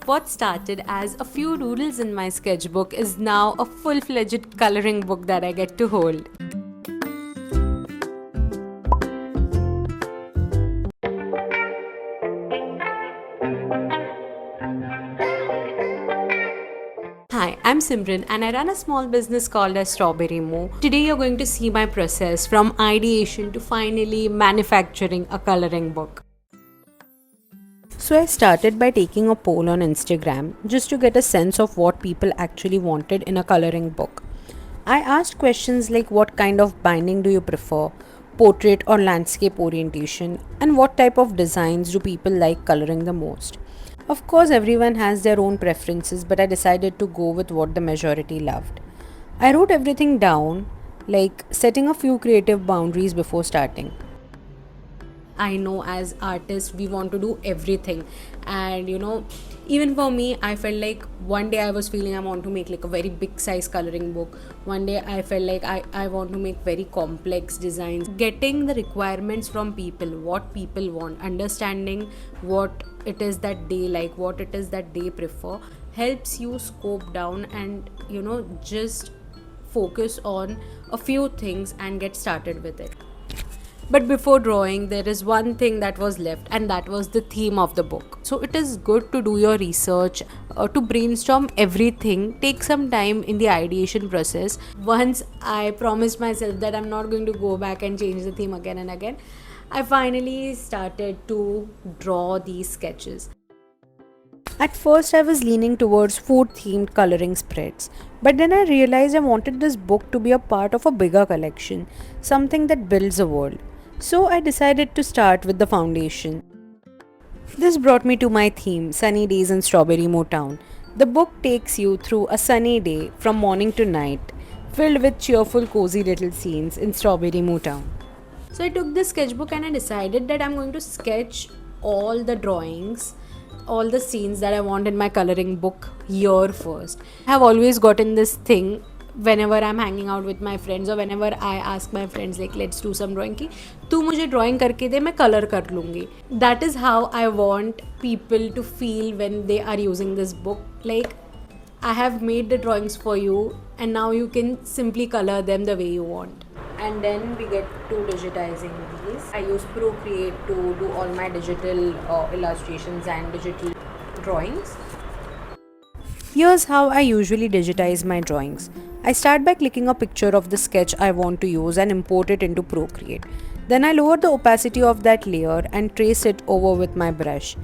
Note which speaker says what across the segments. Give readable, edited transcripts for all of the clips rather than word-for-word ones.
Speaker 1: What started as a few doodles in my sketchbook is now a full-fledged coloring book that I get to hold. Hi, I'm Simran and I run a small business called as Stoberimoo. Today you're going to see my process from ideation to finally manufacturing a coloring book. So I started by taking a poll on Instagram just to get a sense of what people actually wanted in a coloring book. I asked questions like what kind of binding do you prefer, portrait or landscape orientation, and what type of designs do people like coloring the most. Of course, everyone has their own preferences, but I decided to go with what the majority loved. I wrote everything down, like setting a few creative boundaries before starting. I know as artists we want to do everything, and even for me, I felt like one day I was feeling I want to make like a very big size coloring book. One day I felt like I want to make very complex designs. Getting the requirements from people, what people want, understanding what it is that they like, what it is that they prefer, helps you scope down and just focus on a few things and get started with it. But before drawing, there is one thing that was left, and that was the theme of the book. So it is good to do your research, to brainstorm everything, take some time in the ideation process. Once I promised myself that I'm not going to go back and change the theme again and again, I finally started to draw these sketches. At first, I was leaning towards food themed coloring spreads, but then I realized I wanted this book to be a part of a bigger collection, something that builds a world. So I decided to start with the foundation. This brought me to my theme, Sunny Days in Stoberimoo Town. The book takes you through a sunny day from morning to night, filled with cheerful, cozy little scenes in Stoberimoo Town. So I took this sketchbook and I decided that I'm going to sketch all the drawings, all the scenes that I want in my coloring book here first. I have always gotten this thing whenever I'm hanging out with my friends or whenever I ask my friends like let's do some drawing ki tu mujhe drawing karke de main color kar lungi. That is how I want people to feel when they are using this book, like I have made the drawings for you and now you can simply color them the way you want. And then we get to digitizing these. I use Procreate to do all my digital illustrations and digital drawings. Here's how I usually digitize my drawings. I start by clicking a picture of the sketch I want to use and import it into Procreate. Then I lower the opacity of that layer and trace it over with my brush.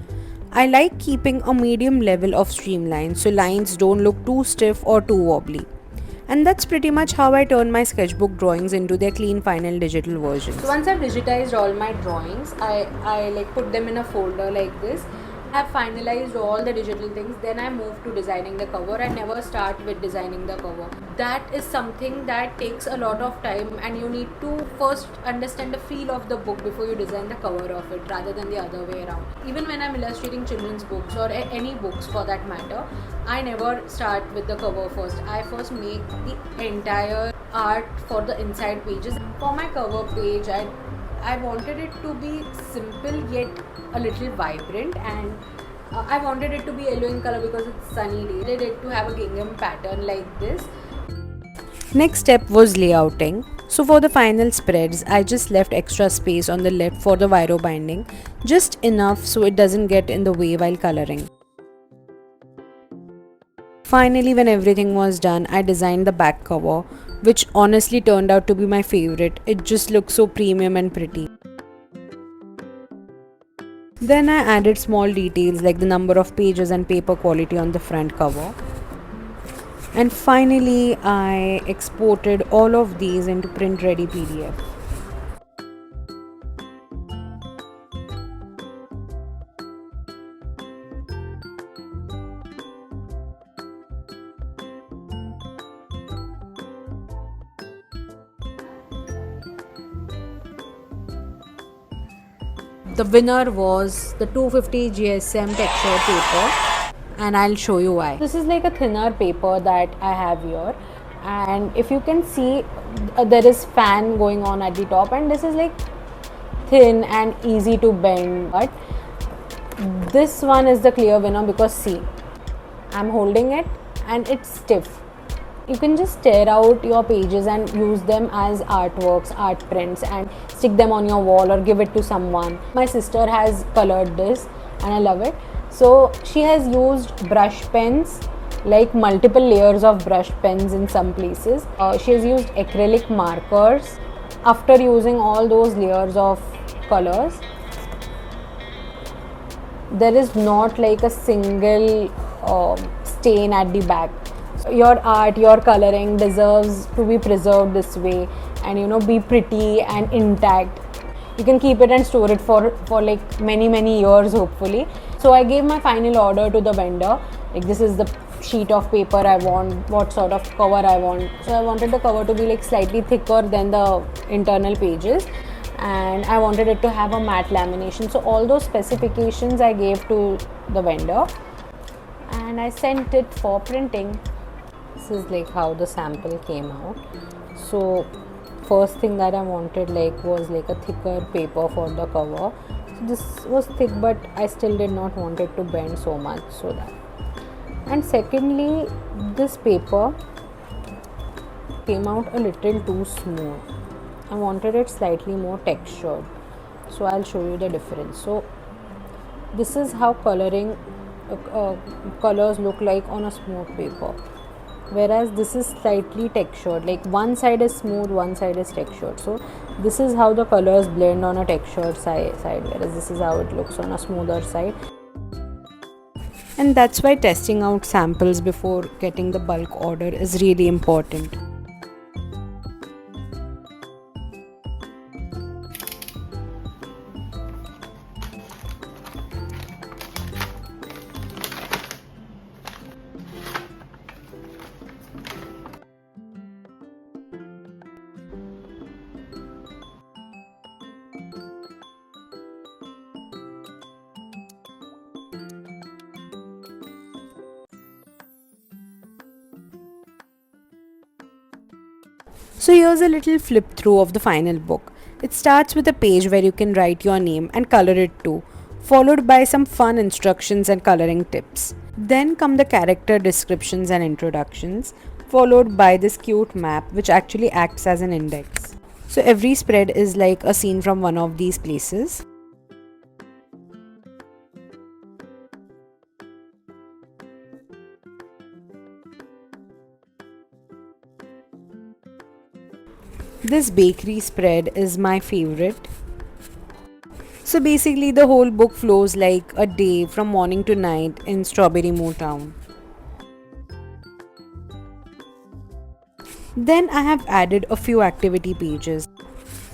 Speaker 1: I like keeping a medium level of streamline so lines don't look too stiff or too wobbly. And that's pretty much how I turn my sketchbook drawings into their clean final digital versions. So once I've digitized all my drawings, I like put them in a folder like this. I've finalized all the digital things, then I move to designing the cover. I never start with designing the cover. That is something that takes a lot of time and you need to first understand the feel of the book before you design the cover of it rather than the other way around. Even when I'm illustrating children's books or any books for that matter, I never start with the cover first. I first make the entire art for the inside pages. For my cover page, I wanted it to be simple yet a little vibrant, and I wanted it to be yellow in color because it's sunny day. I did it to have a gingham pattern like this. Next step was layouting. So for the final spreads, I just left extra space on the left for the viro binding, just enough so it doesn't get in the way while coloring. Finally, when everything was done, I designed the back cover, which honestly turned out to be my favorite. It just looks so premium and pretty. Then I added small details like the number of pages and paper quality on the front cover. And finally, I exported all of these into print ready PDF. The winner was the 250 GSM texture paper, and I'll show you why. This is like a thinner paper that I have here, and if you can see there is fan going on at the top, and this is like thin and easy to bend. But this one is the clear winner because see, I'm holding it and it's stiff. You can just tear out your pages and use them as artworks, art prints, and stick them on your wall or give it to someone. My sister has colored this and I love it. So she has used brush pens, like multiple layers of brush pens in some places. She has used acrylic markers. After using all those layers of colors, there is not like a single stain at the back. So your art, your coloring deserves to be preserved this way and be pretty and intact. You can keep it and store it for like many years hopefully. So I gave my final order to the vendor, like this is the sheet of paper I want, what sort of cover I want. So I wanted the cover to be like slightly thicker than the internal pages, and I wanted it to have a matte lamination. So all those specifications I gave to the vendor and I sent it for printing. This is like how the sample came out. So first thing that I wanted was like a thicker paper for the cover. So this was thick, but I still did not want it to bend so much, so that. And secondly, this paper came out a little too smooth. I wanted it slightly more textured. So I'll show you the difference. So this is how colors look like on a smooth paper, whereas this is slightly textured, like one side is smooth, one side is textured. So this is how the colors blend on a textured side, whereas this is how it looks on a smoother side. And that's why testing out samples before getting the bulk order is really important. So here's a little flip through of the final book. It starts with a page where you can write your name and color it too, followed by some fun instructions and coloring tips. Then come the character descriptions and introductions, followed by this cute map which actually acts as an index. So every spread is like a scene from one of these places. This bakery spread is my favorite. So basically the whole book flows like a day from morning to night in Stoberimoo town. Then I have added a few activity pages.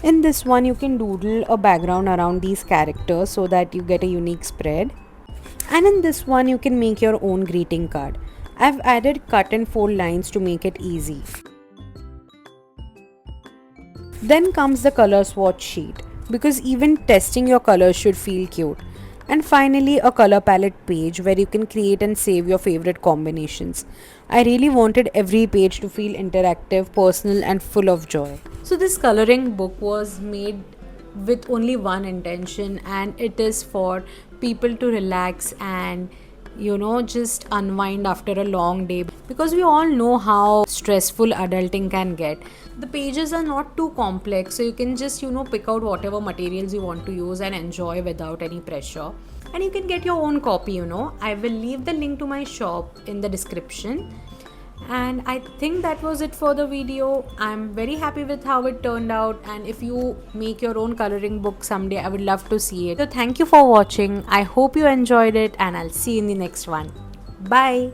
Speaker 1: In this one you can doodle a background around these characters so that you get a unique spread. And in this one you can make your own greeting card. I've added cut and fold lines to make it easy. Then comes the color swatch sheet, because even testing your colors should feel cute. And finally a color palette page where you can create and save your favorite combinations. I really wanted every page to feel interactive, personal and full of joy. So this coloring book was made with only one intention, and it is for people to relax and just unwind after a long day, because we all know how stressful adulting can get. The pages are not too complex, so you can just pick out whatever materials you want to use and enjoy without any pressure. And you can get your own copy. I will leave the link to my shop in the description. And I think that was it for the video. I'm very happy with how it turned out, and if you make your own coloring book someday, I would love to see it. So thank you for watching. I hope you enjoyed it, and I'll see you in the next one. Bye.